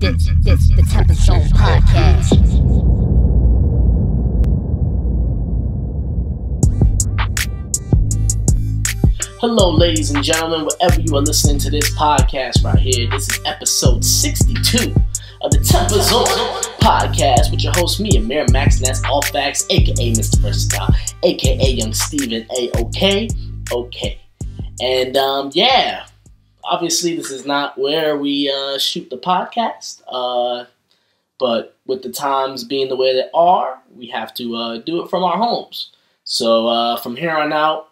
This the TempahZone podcast. Hello, ladies and gentlemen, wherever you are listening to this podcast right here. This is episode 62 of the TempahZone podcast with your host, me, Amir Max, and that's All Facts, aka Mr. Versatile, aka Young Steven A.O.K. Okay. And yeah, obviously this is not where we shoot the podcast, but with the times being the way they are, we have to do it from our homes. So from here on out,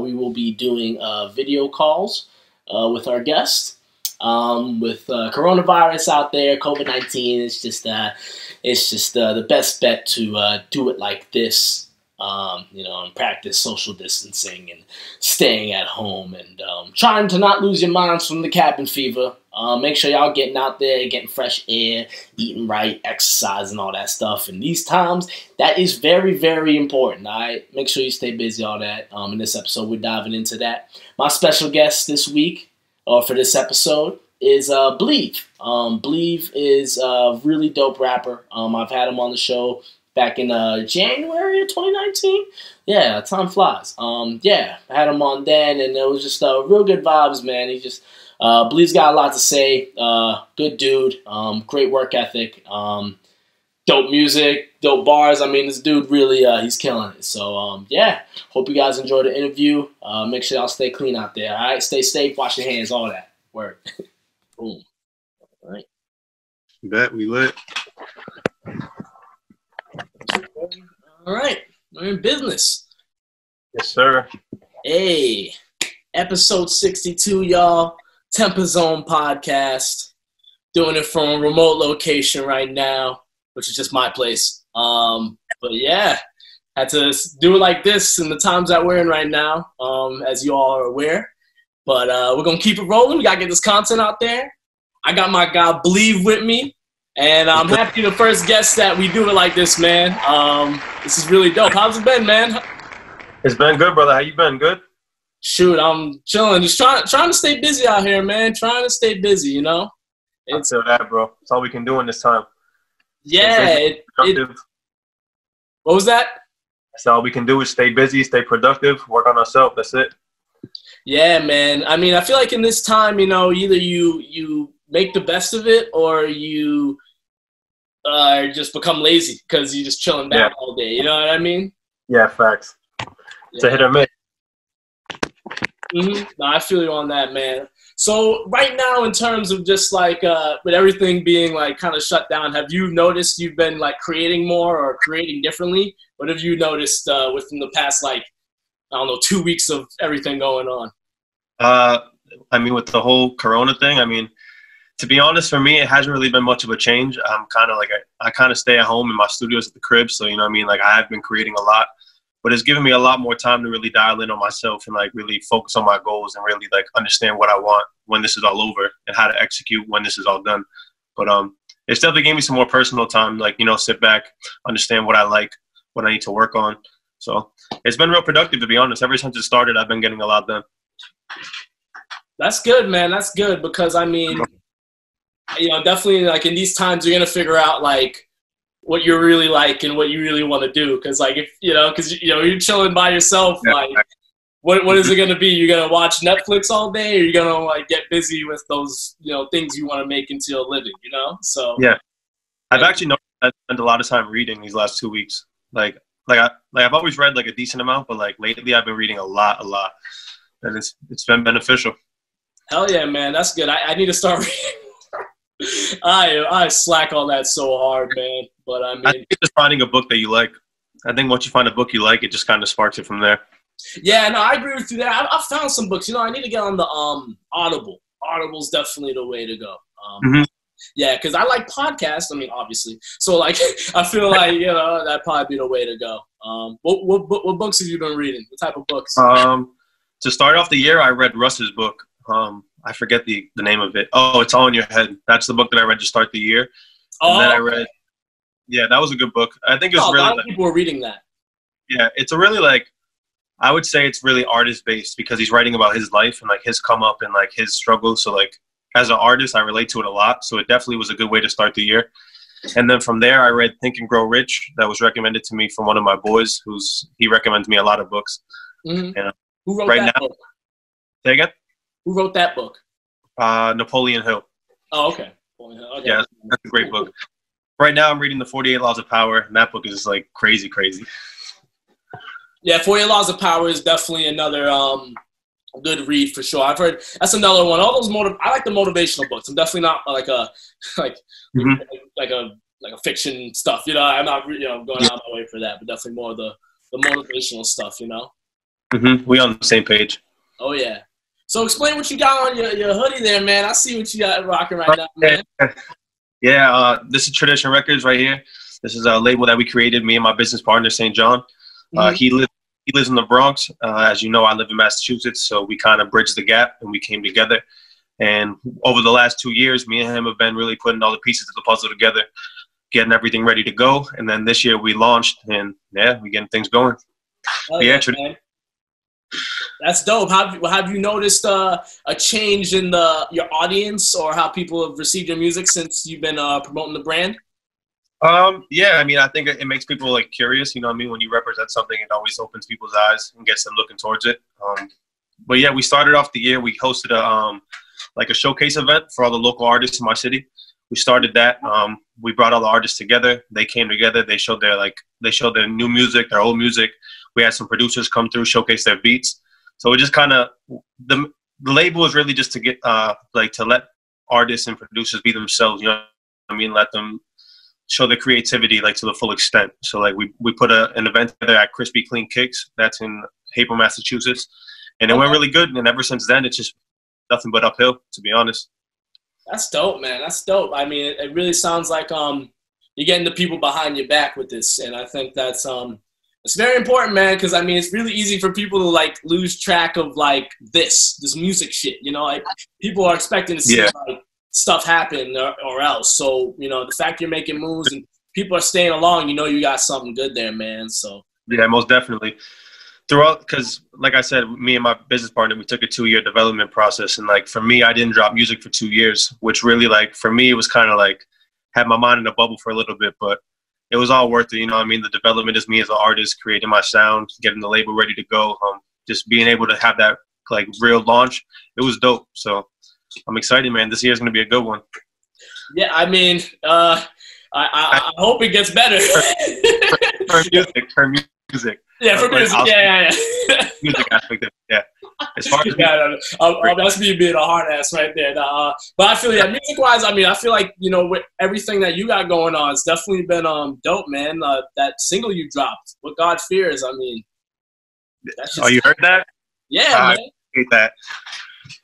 we will be doing video calls with our guests. With coronavirus out there, COVID-19, it's just the best bet to do it like this. And practice social distancing and staying at home and trying to not lose your minds from the cabin fever. Make sure y'all getting out there, getting fresh air, eating right, exercising, all that stuff. In these times, that is very, very important. All right, make sure you stay busy, all that. In this episode, we're diving into that. My special guest this week, or for this episode, is Bleave. Bleave is a really dope rapper. I've had him on the show back in January of 2019. Yeah, time flies. I had him on then, and it was just real good vibes, man. He just Bleave's got a lot to say. Good dude. Great work ethic. Dope music, dope bars. I mean, this dude really he's killing it. So hope you guys enjoy the interview. Make sure y'all stay clean out there. All right, stay safe. Wash your hands. All that. Word. Boom. All right. Bet we lit. All right, we're in business. Yes, sir. Hey, episode 62, y'all. TempahZone podcast. Doing it from a remote location right now, which is just my place. But yeah, had to do it like this in the times that we're in right now, as you all are aware. But we're going to keep it rolling. We got to get this content out there. I got my guy Bleave with me. And I'm happy the first guest that we do it like this, man. This is really dope. How's it been, man? It's been good, brother. How you been? Good? Shoot, I'm chilling. Just trying to stay busy out here, man. Trying to stay busy, you know? I feel that, bro. That's all we can do in this time. Yeah. What was that? That's all we can do is stay busy, stay productive, work on ourselves. That's it. Yeah, man. I mean, I feel like in this time, either you make the best of it or you just become lazy because you're just chilling back all day. You know what I mean? Yeah, facts. It's a hit or miss. No, I feel you on that, man. So right now, in terms of just like with everything being like kind of shut down, have you noticed you've been like creating more or creating differently? What have you noticed within the past 2 weeks of everything going on? I mean, with the whole Corona thing, I mean, to be honest, for me, it hasn't really been much of a change. I'm kind of like, I kind of stay at home in my studios at the crib. So, you know what I mean? Like, I have been creating a lot, but it's given me a lot more time to really dial in on myself and like really focus on my goals and really like understand what I want when this is all over and how to execute when this is all done. But it's definitely gave me some more personal time, like, sit back, understand what I like, what I need to work on. So it's been real productive, to be honest. Ever since it started, I've been getting a lot done. That's good, man. That's good because, I mean, definitely like in these times, you're going to figure out like what you're really like and what you really want to do. Cause like, if, you're chilling by yourself, like what is it going to be? You're going to watch Netflix all day or you're going to like get busy with those, things you want to make into a living, So yeah, I've actually noticed I spent a lot of time reading these last 2 weeks. I've always read like a decent amount, but like lately I've been reading a lot, and it's been beneficial. Hell yeah, man. That's good. I need to start reading. I slack on that so hard, man. But I mean, I think it's just finding a book that you like. I think once you find a book you like, it just kind of sparks it from there. Yeah, no, I agree with you there. I found some books. I need to get on the Audible. Audible's definitely the way to go. Yeah, because I like podcasts. I mean, obviously. So like, I feel like that'd probably be the way to go. What books have you been reading? What type of books? To start off the year, I read Russ's book. I forget the name of it. Oh, It's All in Your Head. That's the book that I read to start the year. And then I read, that was a good book. I think it was really, a lot of people were reading that. Yeah, it's a really I would say it's really artist based because he's writing about his life and like his come up and like his struggle. So like as an artist, I relate to it a lot. So it definitely was a good way to start the year. And then from there, I read Think and Grow Rich. That was recommended to me from one of my boys, he recommends me a lot of books. Mm-hmm. And who wrote right that now, book? Say again? Who wrote that book? Napoleon Hill. Oh, okay. Yeah, that's a great book. Right now, I'm reading the 48 Laws of Power, and that book is like crazy. Yeah, 48 Laws of Power is definitely another good read for sure. I've heard that's another one. All those I like the motivational books. I'm definitely not like a like a fiction stuff. You know, I'm not going out of my way for that, but definitely more of the motivational stuff. You know. We on the same page. Oh yeah. So explain what you got on your hoodie there, man. I see what you got rocking right now, man. Yeah, this is TRDTN Records right here. This is a label that we created, me and my business partner, St. John. He lives in the Bronx. As you know, I live in Massachusetts, so we kind of bridged the gap and we came together. And over the last 2 years, me and him have been really putting all the pieces of the puzzle together, getting everything ready to go. And then this year we launched, and yeah, we're getting things going. Man. That's dope. Have you noticed a change in your audience or how people have received your music since you've been promoting the brand? Yeah, I mean, I think it makes people like curious. You know what I mean? When you represent something, it always opens people's eyes and gets them looking towards it. But yeah, we started off the year. We hosted a showcase event for all the local artists in my city. We started that. We brought all the artists together. They came together. They showed their new music, their old music. We had some producers come through, showcase their beats. So it just kind of the label is really just to get to let artists and producers be themselves. You know what I mean? Let them show their creativity to the full extent. So we put an event together at Crispy Clean Kicks. That's in Haverhill, Massachusetts, and it went really good. And ever since then, it's just nothing but uphill, to be honest. That's dope, man. That's dope. I mean, it really sounds like you're getting the people behind your back with this, and I think that's it's very important, man, because I mean, it's really easy for people to lose track of this music shit. You know, people are expecting to see stuff happen or else. So you know, the fact you're making moves and people are staying along, you know, you got something good there, man. So yeah, most definitely. Throughout, because like I said, me and my business partner, we took a 2-year development process, and for me, I didn't drop music for 2 years, which really for me, it was kind of had my mind in a bubble for a little bit, but it was all worth it. You know what I mean? The development is me as an artist, creating my sound, getting the label ready to go, just being able to have that real launch. It was dope. So I'm excited, man. This year's going to be a good one. Yeah, I mean, I hope it gets better. Her music. Yeah, for music. Yeah. Music aspect of it, yeah. As far as that's me being a hard ass right there. But I feel, music-wise, I mean, I feel you know, with everything that you got going on, it's definitely been dope, man. That single you dropped, What God Fears, I mean. That's just, you heard that? Yeah, man. I hate that.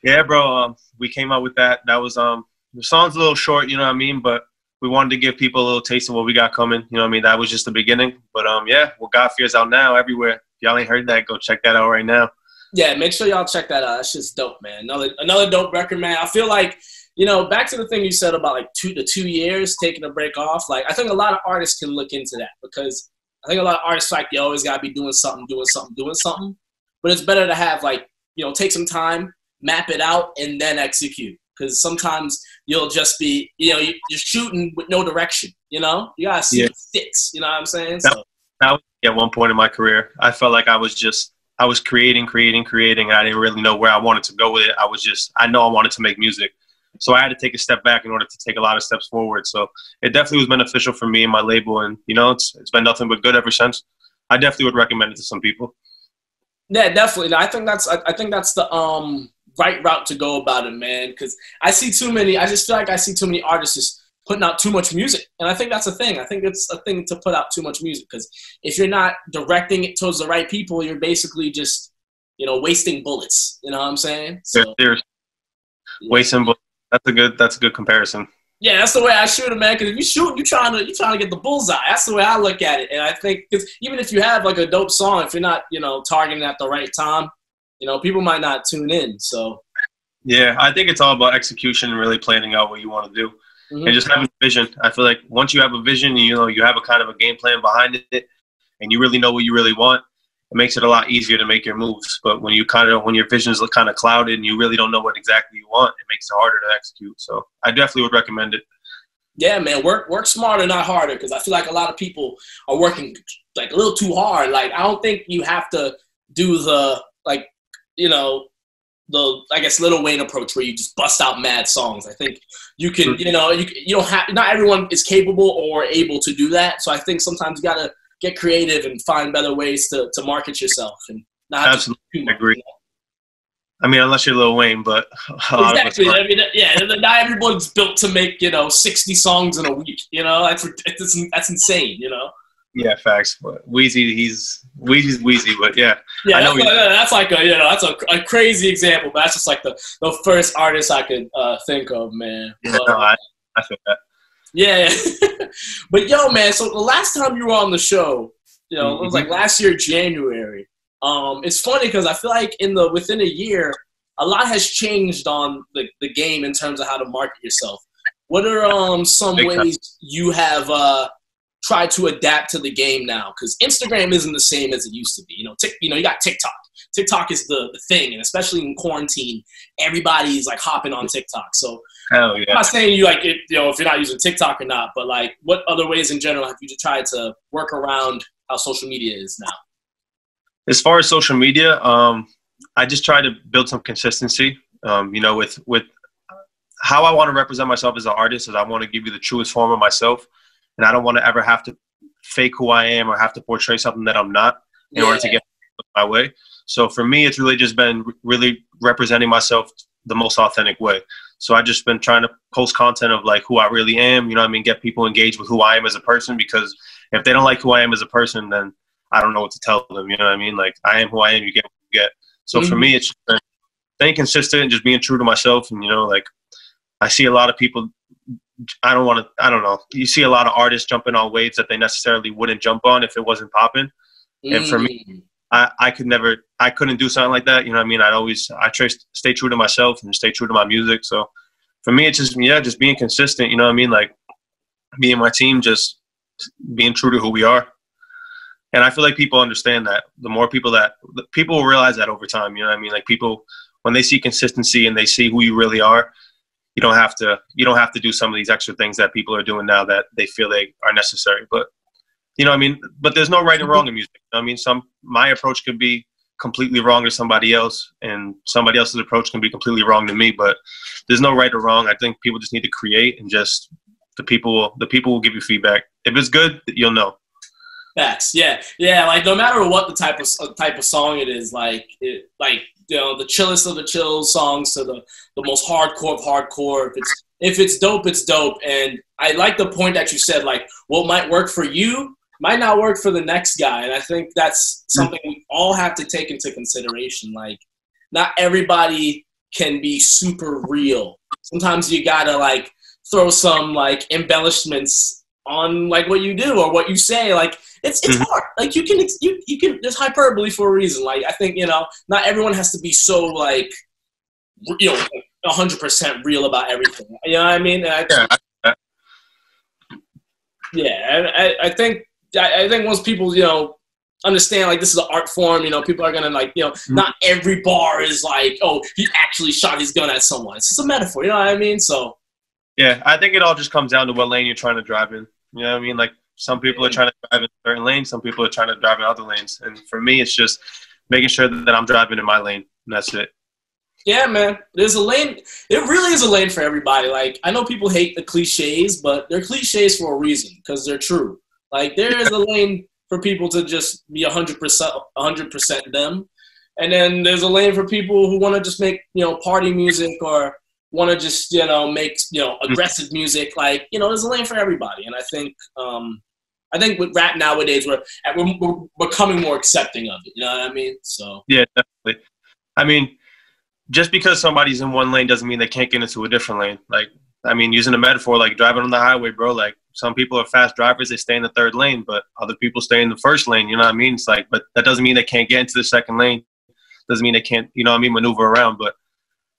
Yeah, bro. We came out with that. That was the song's a little short, you know what I mean, but we wanted to give people a little taste of what we got coming. You know what I mean? That was just the beginning. But yeah, What God Fears out now everywhere. If y'all ain't heard that, go check that out right now. Yeah, make sure y'all check that out. That's just dope, man. Another dope record, man. I feel you know, back to the thing you said about 2 years taking a break off. I think a lot of artists can look into that, because I think a lot of artists you always gotta be doing something. But it's better to have you know, take some time, map it out, and then execute. Because sometimes you'll just be, you know, you're shooting with no direction. You know, you gotta see what sticks. You know what I'm saying? That was at one point in my career, I felt like I was creating, and I didn't really know where I wanted to go with it. I know I wanted to make music, so I had to take a step back in order to take a lot of steps forward. So it definitely was beneficial for me and my label, and you know, it's been nothing but good ever since. I definitely would recommend it to some people. Yeah, definitely. I think that's the right route to go about it, man, because I just feel I see too many artists just putting out too much music, and I think that's a thing. I think it's a thing to put out too much music, because if you're not directing it towards the right people, you're basically just, you know, wasting bullets. You know what I'm saying? So, wasting bullets. That's a good comparison. Yeah, that's the way I shoot it, man. Because if you shoot, you're trying to get the bullseye. That's the way I look at it. And I think, because even if you have a dope song, if you're not, you know, targeting at the right time, you know, people might not tune in. So yeah, I think it's all about execution and really planning out what you want to do, and just having a vision. I feel once you have a vision, you know, you have a kind of a game plan behind it, and you really know what you really want, it makes it a lot easier to make your moves. But when your visions look kind of clouded and you really don't know what exactly you want, it makes it harder to execute. So I definitely would recommend it. Yeah, man, work smarter, not harder, because I feel like a lot of people are working like a little too hard. Like, I don't think you have to do the, like, you know, the, I guess, Lil Wayne approach where you just bust out mad songs. I think you can, you know, you don't have, not everyone is capable or able to do that. So I think sometimes you got to get creative and find better ways to market yourself and not absolutely agree. I mean, unless you're Lil Wayne, but a lot of us are. I mean, yeah, not everyone's built to make, you know, 60 songs in a week. You know, that's insane. You know. Yeah, facts. Weezy's Weezy, but yeah. Yeah, I know that's like a, you know, that's a crazy example, but that's just like the first artist I could think of, man. Yeah, but, no, I feel that. Yeah, but yo, man. So the last time you were on the show, you know, it was like last year, January. It's funny because I feel like within a year, a lot has changed on the game in terms of how to market yourself. What are some ways you have tried to adapt to the game now? Because Instagram isn't the same as it used to be. You know, you got TikTok. TikTok is the thing, and especially in quarantine, everybody's like hopping on TikTok. So hell yeah. I'm not saying you like it, you know, if you're not using TikTok or not, but like, what other ways in general have you tried to work around how social media is now? As far as social media, I just try to build some consistency. You know, with how I want to represent myself as an artist, is I want to give you the truest form of myself, and I don't want to ever have to fake who I am or have to portray something that I'm not in order to get my way. So for me, it's really just been really representing myself the most authentic way. So I just been trying to post content of like who I really am, you know what I mean? Get people engaged with who I am as a person, because if they don't like who I am as a person, then I don't know what to tell them, you know what I mean? Like, I am who I am, you get what you get. So for me, it's just been staying consistent and just being true to myself. And, you know, like, I see a lot of people, I don't know. You see a lot of artists jumping on waves that they necessarily wouldn't jump on if it wasn't popping. And for me, I couldn't do something like that. You know what I mean? I stay true to myself and stay true to my music. So for me, it's just being consistent. You know what I mean? Like, me and my team, just being true to who we are. And I feel like people understand that. People will realize that over time. You know what I mean? Like, people, when they see consistency and they see who you really are, you don't have to do some of these extra things that people are doing now that they feel they are necessary. But, you know what I mean? But there's no right and wrong in music. You know what I mean? My approach could be completely wrong to somebody else, and somebody else's approach can be completely wrong to me. But there's no right or wrong. I think people just need to create, and just the people will give you feedback. If it's good, you'll know. Facts. Yeah. Like, no matter what the type of song it is, like, you know, the chillest of the chill songs to the most hardcore of hardcore. If it's dope, it's dope. And I like the point that you said, like, what might work for you might not work for the next guy. And I think that's something we all have to take into consideration. Like, not everybody can be super real. Sometimes you gotta, like, throw some, like, embellishments on, like, what you do or what you say. Like, it's hard. Like, you can there's hyperbole for a reason. Like, I think, you know, not everyone has to be so, like, you know, 100% real about everything. You know what I mean? I think once people, you know, understand, like, this is an art form, you know, people are gonna, like, you know, not every bar is like, oh, he actually shot his gun at someone. It's just a metaphor, you know what I mean? So yeah, I think it all just comes down to what lane you're trying to drive in. You know what I mean? Like, some people are trying to drive in certain lanes, some people are trying to drive in other lanes. And for me, it's just making sure that I'm driving in my lane, and that's it. Yeah, man. There's a lane. It really is a lane for everybody. Like, I know people hate the cliches, but they're cliches for a reason, because they're true. Like, there is a lane for people to just be 100% them. And then there's a lane for people who want to just make, you know, party music, or want to just, you know, make, you know, aggressive music. Like, you know, there's a lane for everybody. And I think with rap nowadays, we're becoming more accepting of it. You know what I mean? So yeah, definitely. I mean, just because somebody's in one lane doesn't mean they can't get into a different lane. Like, I mean, using a metaphor, like driving on the highway, bro, like, some people are fast drivers, they stay in the third lane, but other people stay in the first lane. You know what I mean? It's like, but that doesn't mean they can't get into the second lane. Doesn't mean they can't, you know what I mean, maneuver around. But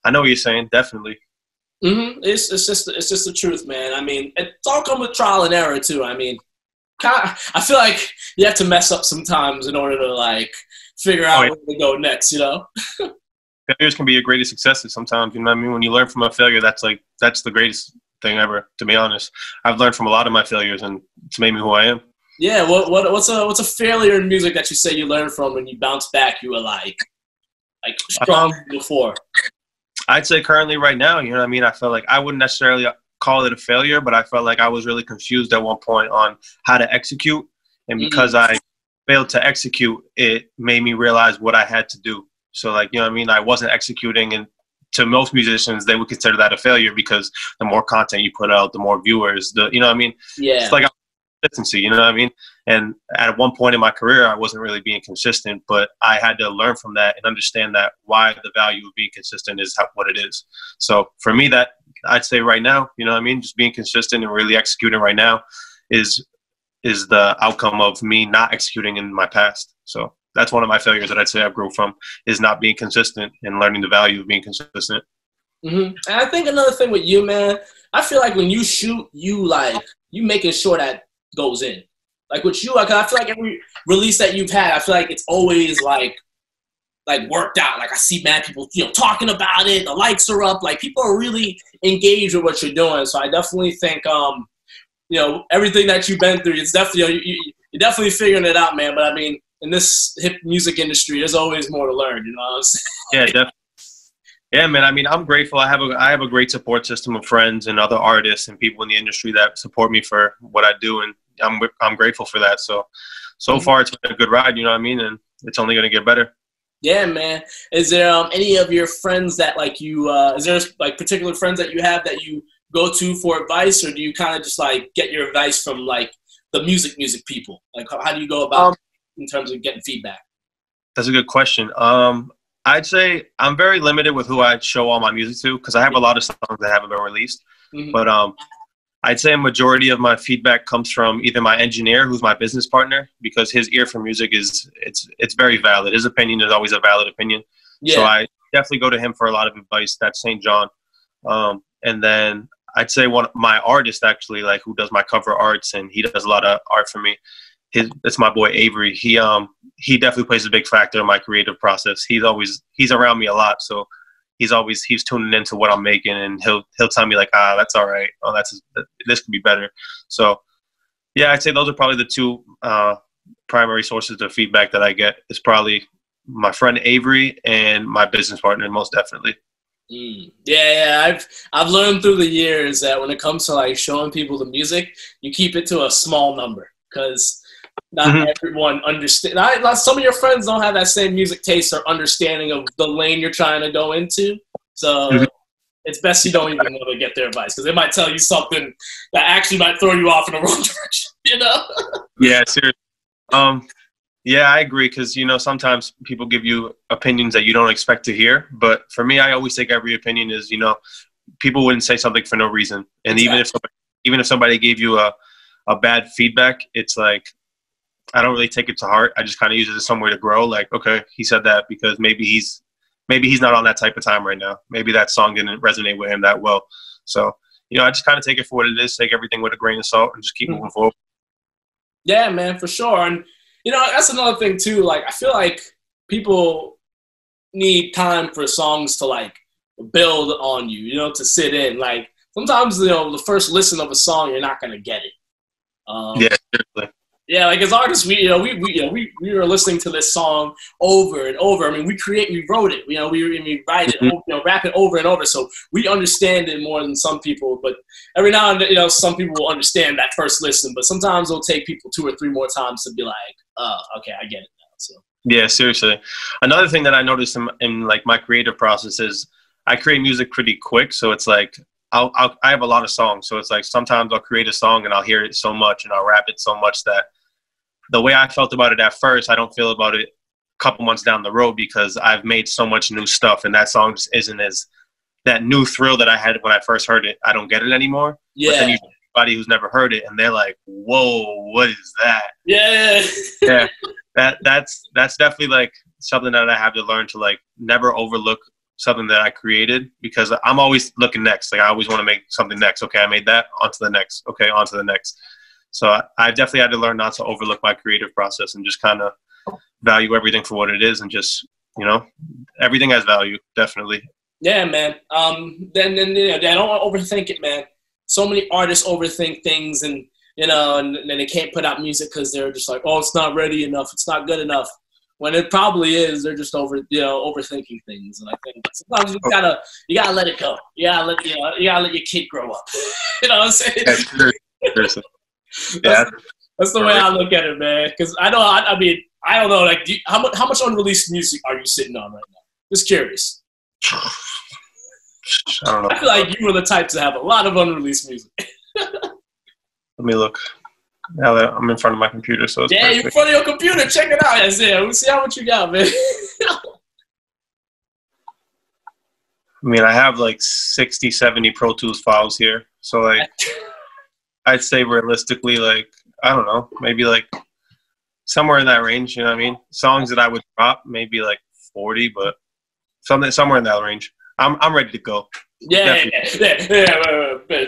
I know what you're saying, definitely. It's just the truth, man. I mean, it's all come with trial and error too. I mean, I feel like you have to mess up sometimes in order to, like, figure out where to go next, you know? Failures can be your greatest successes sometimes, you know what I mean? When you learn from a failure, that's the greatest thing ever, to be honest. I've learned from a lot of my failures, and it's made me who I am. Yeah, what's a failure in music that you say you learned from when you bounce back, you were like strong before? I'd say currently right now, you know what I mean? I felt like I wouldn't necessarily call it a failure, but I felt like I was really confused at one point on how to execute. And because I failed to execute, it made me realize what I had to do. So, like, you know what I mean? I wasn't executing, and to most musicians, they would consider that a failure because the more content you put out, the more viewers, you know what I mean? Yeah. It's like consistency, you know what I mean? And at one point in my career, I wasn't really being consistent, but I had to learn from that and understand that why the value of being consistent is what it is. So for me, that I'd say right now, you know what I mean? Just being consistent and really executing right now is the outcome of me not executing in my past. So that's one of my failures that I'd say I've grown from, is not being consistent and learning the value of being consistent. And I think another thing with you, man, I feel like when you shoot, you making sure that goes in. Like with you, like I feel like every release that you've had, I feel like it's always like worked out. Like I see mad people, you know, talking about it. The likes are up. Like people are really engaged with what you're doing. So I definitely think, you know, everything that you've been through, it's definitely you're definitely figuring it out, man. But I mean, in this hip music industry, there's always more to learn. You know what I'm saying? Yeah, definitely. Yeah, man. I mean, I'm grateful. I have a great support system of friends and other artists and people in the industry that support me for what I do, and I'm grateful for that. So far, it's been a good ride. You know what I mean? And it's only going to get better. Yeah, man. Is there any of your friends that like you? Is there like particular friends that you have that you go to for advice, or do you kind of just like get your advice from like the music people? Like, how do you go about in terms of getting feedback? That's a good question. I'd say I'm very limited with who I show all my music to, because I have a lot of songs that haven't been released. But I'd say a majority of my feedback comes from either my engineer, who's my business partner, because his ear for music it's very valid. His opinion is always a valid opinion. Yeah. So I definitely go to him for a lot of advice. That's St. John. And then I'd say one of my artist, actually, like, who does my cover arts, and he does a lot of art for me. It's my boy Avery. He definitely plays a big factor in my creative process. He's around me a lot, so he's tuning into what I'm making, and he'll tell me like, that's all right. Oh, this could be better. So yeah, I'd say those are probably the two primary sources of feedback that I get. It's probably my friend Avery and my business partner, most definitely. Yeah. I've learned through the years that when it comes to like showing people the music, you keep it to a small number, because not everyone understands. Some of your friends don't have that same music taste or understanding of the lane you're trying to go into. So it's best you don't even want to get their advice, because they might tell you something that actually might throw you off in the wrong direction, you know? Yeah, seriously. Yeah, I agree, because, you know, sometimes people give you opinions that you don't expect to hear. But for me, I always take every opinion as, you know, people wouldn't say something for no reason. And exactly. even if somebody gave you a bad feedback, it's like, I don't really take it to heart. I just kind of use it as some way to grow. Like, okay, he said that because maybe he's not on that type of time right now. Maybe that song didn't resonate with him that well. So, you know, I just kind of take it for what it is, take everything with a grain of salt, and just keep moving forward. Yeah, man, for sure. And, you know, that's another thing too. Like, I feel like people need time for songs to like build on you, you know, to sit in. Like, sometimes, you know, the first listen of a song, you're not going to get it. Yeah, seriously. Yeah, like as artists, we were listening to this song over and over. I mean, we wrote it. You know, we write it, you know, rap it over and over. So we understand it more than some people. But every now and then, you know, some people will understand that first listen. But sometimes it'll take people 2 or 3 more times to be like, oh, okay, I get it now. So yeah, seriously. Another thing that I noticed in like my creative process is I create music pretty quick. So it's like I have a lot of songs. So it's like sometimes I'll create a song and I'll hear it so much and I'll rap it so much that the way I felt about it at first, I don't feel about it a couple months down the road, because I've made so much new stuff, and that song just isn't as that new thrill that I had when I first heard it. I don't get it anymore. Yeah. But then you see somebody who's never heard it, and they're like, "Whoa, what is that?" Yeah. Yeah. That's definitely like something that I have to learn to like never overlook something that I created, because I'm always looking next. Like I always want to make something next. Okay, I made that. On to the next. Okay, on to the next. So I definitely had to learn not to overlook my creative process and just kind of value everything for what it is, and just, you know, everything has value, definitely. Yeah, man. Then I don't want to overthink it, man. So many artists overthink things, and and then they can't put out music because they're just like, oh, it's not ready enough, it's not good enough. When it probably is, they're just overthinking things. And I think sometimes you gotta let it go. You gotta let your kid grow up. You know what I'm saying? That's the way I look at it, man. Because I don't know. Like, how much unreleased music are you sitting on right now? Just curious. I don't know. I feel like you were the type to have a lot of unreleased music. Let me look. Now that I'm in front of my computer, so it's perfect. You're in front of your computer. Check it out. We'll see how much you got, man. I mean, I have like 60, 70 Pro Tools files here. So, like, I'd say realistically, like, I don't know, maybe like somewhere in that range, you know what I mean? Songs that I would drop, maybe like 40, but somewhere in that range. I'm ready to go. Yeah.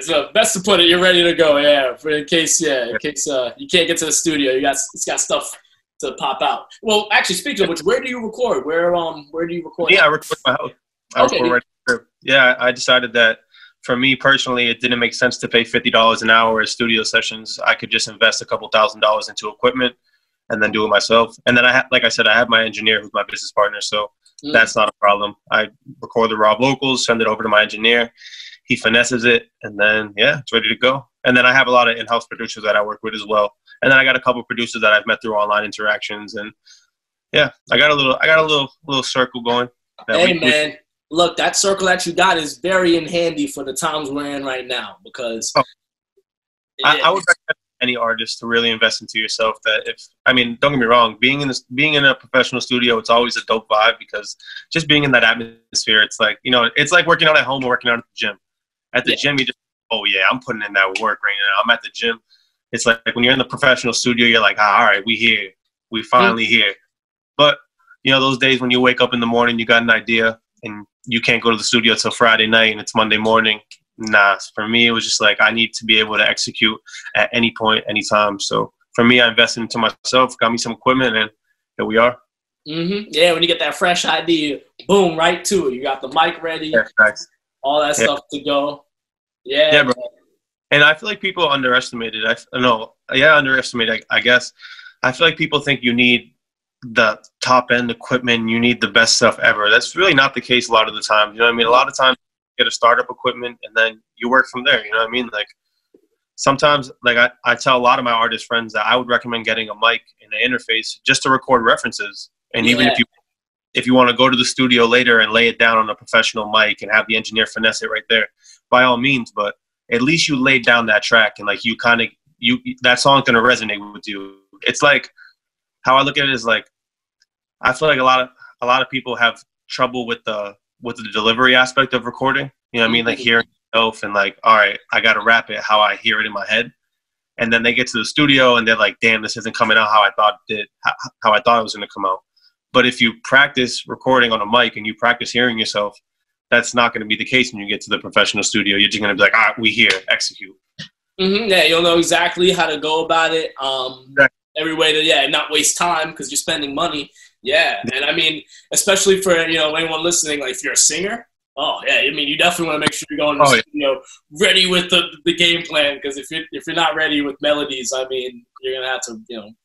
So best to put it, you're ready to go. Yeah, in case you can't get to the studio, it's got stuff to pop out. Well, actually, speaking of which, where do you record? Where do you record? Yeah, I record my house. I record right here. Yeah, I decided that for me personally, it didn't make sense to pay $50 an hour at studio sessions. I could just invest a couple $1,000s into equipment and then do it myself. And then like I said, I have my engineer who's my business partner, so that's not a problem. I record the raw vocals, send it over to my engineer. He finesses it, and then, yeah, it's ready to go. And then I have a lot of in-house producers that I work with as well. And then I got a couple producers that I've met through online interactions. And, yeah, I got a little circle going. Man, look, that circle that you got is very in handy for the times we're in right now because I would recommend any artist to really invest into yourself. That don't get me wrong, being in a professional studio, it's always a dope vibe because just being in that atmosphere, it's like, it's like working out at home or working out at the gym. At the gym, you just, oh yeah, I'm putting in that work right now. I'm at the gym. It's like when you're in the professional studio, you're like, all right, we here. We finally here. But, those days when you wake up in the morning, you got an idea and you can't go to the studio till Friday night and it's Monday morning. Nah, for me, it was just like I need to be able to execute at any point, anytime. So for me, I invested into myself, got me some equipment, and here we are. Mm-hmm. Yeah, when you get that fresh idea, boom, right to it. You got the mic ready, all that stuff to go. Yeah, bro. And I feel like people underestimate it. I guess. I feel like people think you need the top-end equipment, you need the best stuff ever. That's really not the case a lot of the time. You know what I mean? A lot of times, get a startup equipment and then you work from there, you know what I mean? Like sometimes, like I tell a lot of my artist friends that I would recommend getting a mic and an interface just to record references. And even if you want to go to the studio later and lay it down on a professional mic and have the engineer finesse it right there, by all means, but at least you laid down that track and like that song's gonna resonate with you. It's like how I look at it is like I feel like a lot of people have trouble with the delivery aspect of recording, you know what I mean? Like hearing yourself and like, all right, I got to rap it how I hear it in my head. And then they get to the studio and they're like, damn, this isn't coming out how I thought it was going to come out. But if you practice recording on a mic and you practice hearing yourself, that's not going to be the case when you get to the professional studio. You're just going to be like, all right, we here, execute. Mm-hmm. Yeah, you'll know exactly how to go about it. Every way to, not waste time because you're spending money. Yeah, and I mean, especially for anyone listening, like if you're a singer, you definitely want to make sure you're going to the studio ready with the game plan because if you're not ready with melodies, I mean, you're gonna have to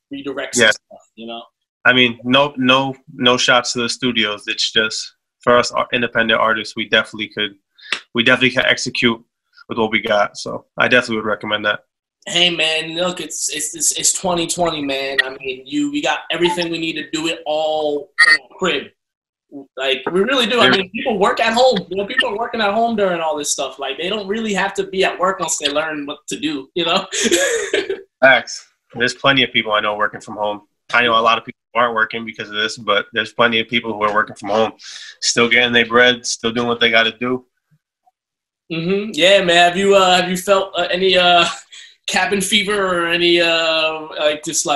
redirect some stuff, I mean, no shots to the studios. It's just for us independent artists, we definitely can execute with what we got. So I definitely would recommend that. Hey man, look, it's 2020, man. I mean, we got everything we need to do it all in our crib. Like we really do. I mean, people work at home. People are working at home during all this stuff. Like they don't really have to be at work once they learn what to do. Facts. There's plenty of people I know working from home. I know a lot of people who aren't working because of this, but there's plenty of people who are working from home, still getting their bread, still doing what they got to do. Mm-hmm. Yeah, man. Have you felt any cabin fever or any just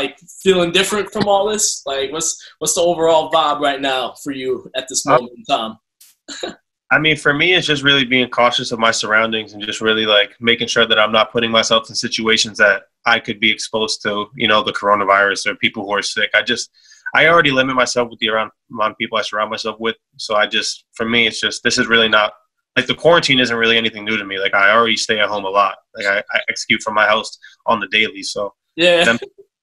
feeling different from all this? Like what's the overall vibe right now for you at this moment in time? I mean, for me, it's just really being cautious of my surroundings and just really making sure that I'm not putting myself in situations that I could be exposed to, the coronavirus or people who are sick. I already limit myself with the amount of people I surround myself with. So for me, it's just, this is really not, like, the quarantine isn't really anything new to me. Like, I already stay at home a lot. Like, I execute from my house on the daily. So yeah,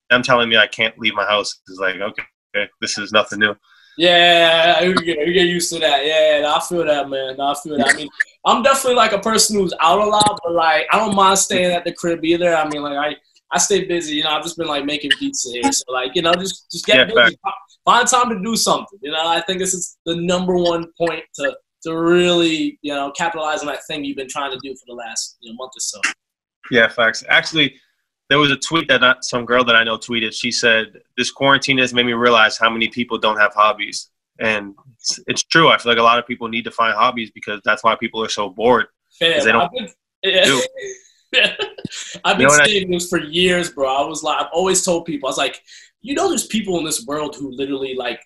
them telling me I can't leave my house is like, okay, this is nothing new. yeah, we get used to that. Yeah, I feel that, man. I feel that. I mean, I'm definitely like a person who's out a lot, but like I don't mind staying at the crib either. I mean, like I stay busy. You know, I've just been like making beats here, so like, you know, just get busy. Find time to do something. You know, I think this is the number one point to really, you know, capitalize on that thing you've been trying to do for the last month or so. Yeah, facts. Actually, there was a tweet that some girl that I know tweeted. She said, "This quarantine has made me realize how many people don't have hobbies." And it's true. I feel like a lot of people need to find hobbies because that's why people are so bored. Yeah, they don't do. I've been saying this for years, bro. I've always told people, I was like, you know, there's people in this world who literally like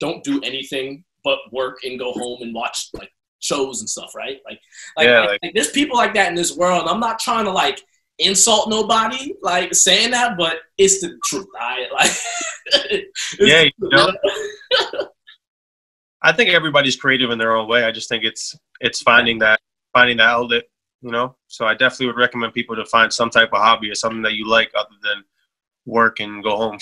don't do anything but work and go home and watch like shows and stuff, right? Like there's people like that in this world. I'm not trying to like insult nobody, like saying that, but it's the truth. Yeah, you know? I think everybody's creative in their own way. I just think it's finding that outlet, you know. So I definitely would recommend people to find some type of hobby or something that you like other than work and go home.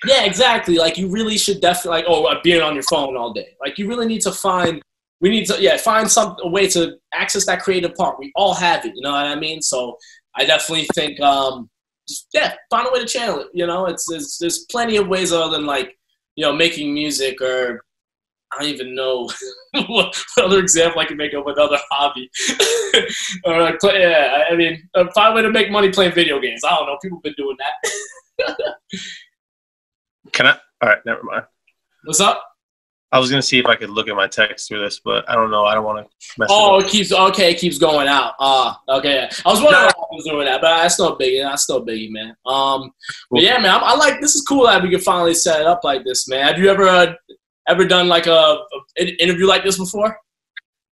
Yeah, exactly. Like you really should definitely being on your phone all day. Like you really need to find a way to access that creative part. We all have it, you know what I mean? So I definitely think find a way to channel it. You know, there's plenty of ways other than like, you know, making music, or I don't even know what other example I can make of another hobby. Or like find a way to make money playing video games. I don't know. People have been doing that. Can I? All right, never mind. What's up? I was gonna see if I could look at my text through this, but I don't know. I don't want to mess it up. It keeps going out. Okay. I was wondering why I was doing that, but that's still biggie. That's still biggie, man. But yeah, man, I like this. Is cool that we can finally set it up like this, man. Have you ever done like an interview like this before?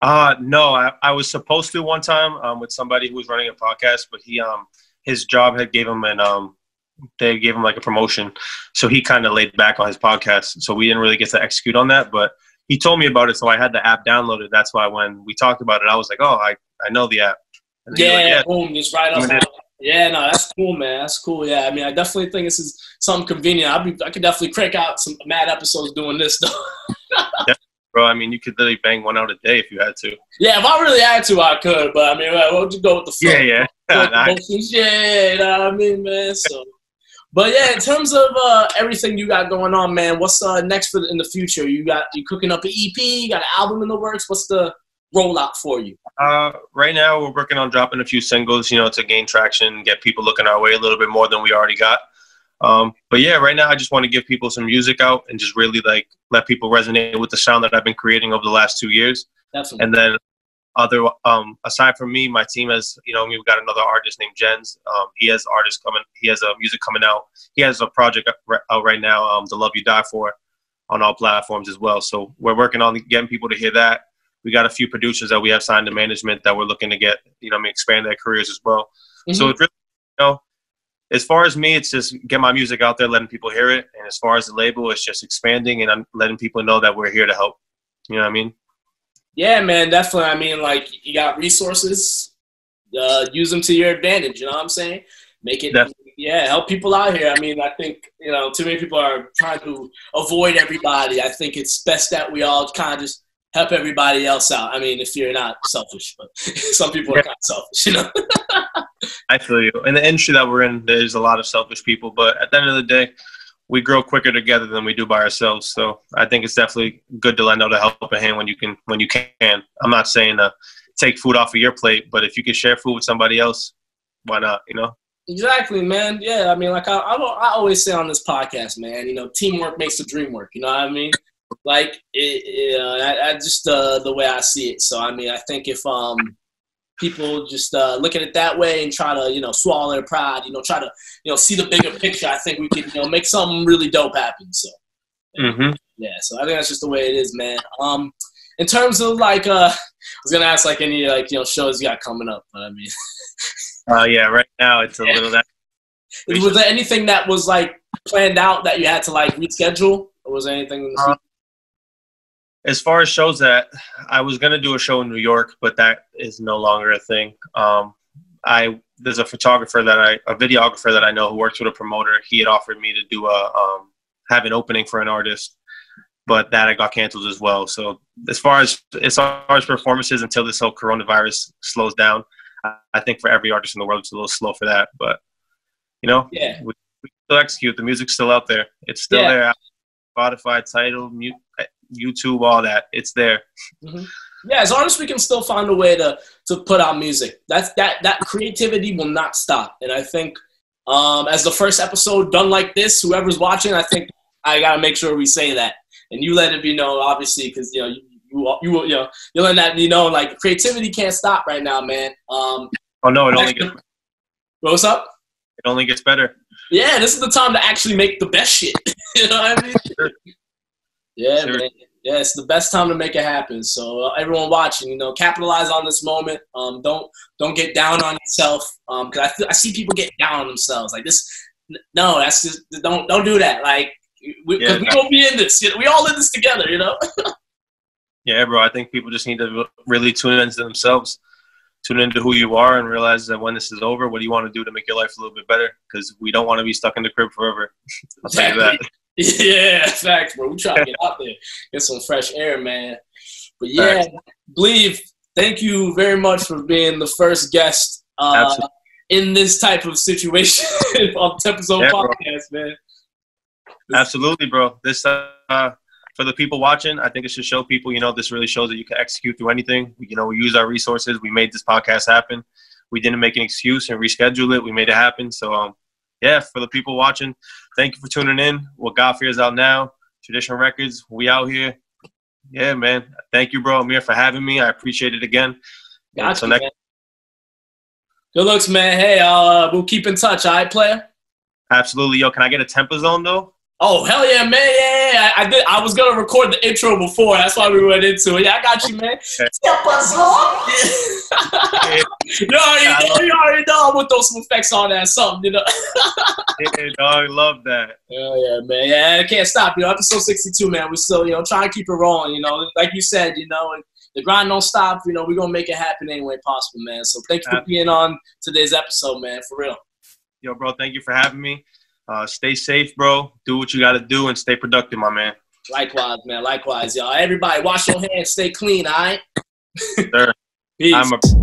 No. I was supposed to one time with somebody who was running a podcast, but his job had gave him they gave him like a promotion, so he kind of laid back on his podcast, so we didn't really get to execute on that. But he told me about it, so I had the app downloaded. That's why when we talked about it, I was like, oh, I know the app. Yeah, boom, just right up. Yeah, no, that's cool, man. That's cool. Yeah, I mean, I definitely think this is something convenient. I could definitely crank out some mad episodes doing this though. Yeah, bro, I mean, you could literally bang one out a day if you had to. Yeah, if I really had to, I could. But I mean, we'll just go with the flow. Yeah. Yeah, you know what I mean, man. So. But yeah, in terms of everything you got going on, man, what's next in the future? You cooking up an EP? You got an album in the works? What's the rollout for you? Right now, we're working on dropping a few singles, you know, to gain traction, get people looking our way a little bit more than we already got. But yeah, right now, I just want to give people some music out and just really like let people resonate with the sound that I've been creating over the last 2 years. Definitely. And then aside from me, my team has, you know, we've got another artist named Jens. He has music coming out. He has a project out right now, The Love You Die For, on all platforms as well. So we're working on getting people to hear that. We got a few producers that we have signed to management that we're looking to get, you know, expand their careers as well. Mm-hmm. So it's really, you know, as far as me, it's just get my music out there, letting people hear it. And as far as the label, it's just expanding and I'm letting people know that we're here to help. You know what I mean? Yeah, man, definitely. I mean, like, you got resources, use them to your advantage, you know what I'm saying? Make it, help people out here. I mean, I think, you know, too many people are trying to avoid everybody. I think it's best that we all kind of just help everybody else out. I mean, if you're not selfish, but some people are kind of selfish, you know? I feel you. In the industry that we're in, there's a lot of selfish people, but at the end of the day, we grow quicker together than we do by ourselves. So I think it's definitely good to lend out a helping hand when you can. I'm not saying to take food off of your plate, but if you can share food with somebody else, why not, you know? Exactly, man. Yeah, I mean, like I always say on this podcast, man, you know, teamwork makes the dream work, you know what I mean? Like, I just the way I see it. So, I mean, I think if people just look at it that way and try to, you know, swallow their pride, you know, try to, you know, see the bigger picture, I think we can, you know, make something really dope happen. So, yeah, so I think that's just the way it is, man. In terms of, like, I was going to ask, like, any, like, you know, shows you got coming up, but I mean. Yeah, right now it's a little that. Was there anything that was, like, planned out that you had to, like, reschedule Or was there anything in the future? As far as shows that I was gonna do a show in New York, but that is no longer a thing. There's a videographer that I know who works with a promoter. He had offered me to do have an opening for an artist, but that I got canceled as well. So as far as performances, until this whole coronavirus slows down, I think for every artist in the world it's a little slow for that. But yeah, we still execute. The music's still out there. It's still there. Spotify, Tidal, YouTube, all that. It's there. Mm-hmm. Yeah, as artists, we can still find a way to put out music. That creativity will not stop. And I think as the first episode done like this, whoever's watching, I think I gotta make sure we say that, and you let it be known, obviously, because you're letting that be known. Like, creativity can't stop right now, man. Oh no, it only gets. What's up? It only gets better. Yeah, this is the time to actually make the best shit. You know what I mean? Sure. Yeah, sure. Man. Yeah, it's the best time to make it happen. So everyone watching, capitalize on this moment. Don't get down on yourself. Because I see people get down on themselves. Like this, no, that's just don't do that. Like we won't be in this. We all in this together. Yeah, bro. I think people just need to really tune into themselves, tune into who you are, and realize that when this is over, what do you want to do to make your life a little bit better? Because we don't want to be stuck in the crib forever. I'll tell you that. Yeah, facts, bro. We try to get out there, get some fresh air, man. But yeah, Bleave, thank you very much for being the first guest in this type of situation on TempahZone podcast, man. Absolutely, bro. This for the people watching, I think it should show people, this really shows that you can execute through anything. We use our resources. We made this podcast happen. We didn't make an excuse and reschedule it. We made it happen. So, yeah, for the people watching, thank you for tuning in. What God Fears out now, TRDTN Records. We out here. Yeah, man. Thank you, bro, Amir, for having me. I appreciate it again. Gotcha, man. Good looks, man. Hey, we'll keep in touch. All right, player? Absolutely. Yo, can I get a TempahZone, though? Oh, hell yeah, man. Yeah. I did. I was going to record the intro before. That's why we went into it. Yeah, I got you, man. TempahZone. You already know I'm with those effects on that something, Yeah, dog, love that. Hell yeah, man. Yeah, I can't stop. Episode 62, man. We're still, trying to keep it rolling, Like you said, the grind don't stop. We're going to make it happen any way possible, man. So thank you for being on today's episode, man, for real. Yo, bro, thank you for having me. Stay safe, bro. Do what you got to do and stay productive, my man. Likewise, man. Likewise, y'all. Everybody, wash your hands. Stay clean, all right? Sir. Peace.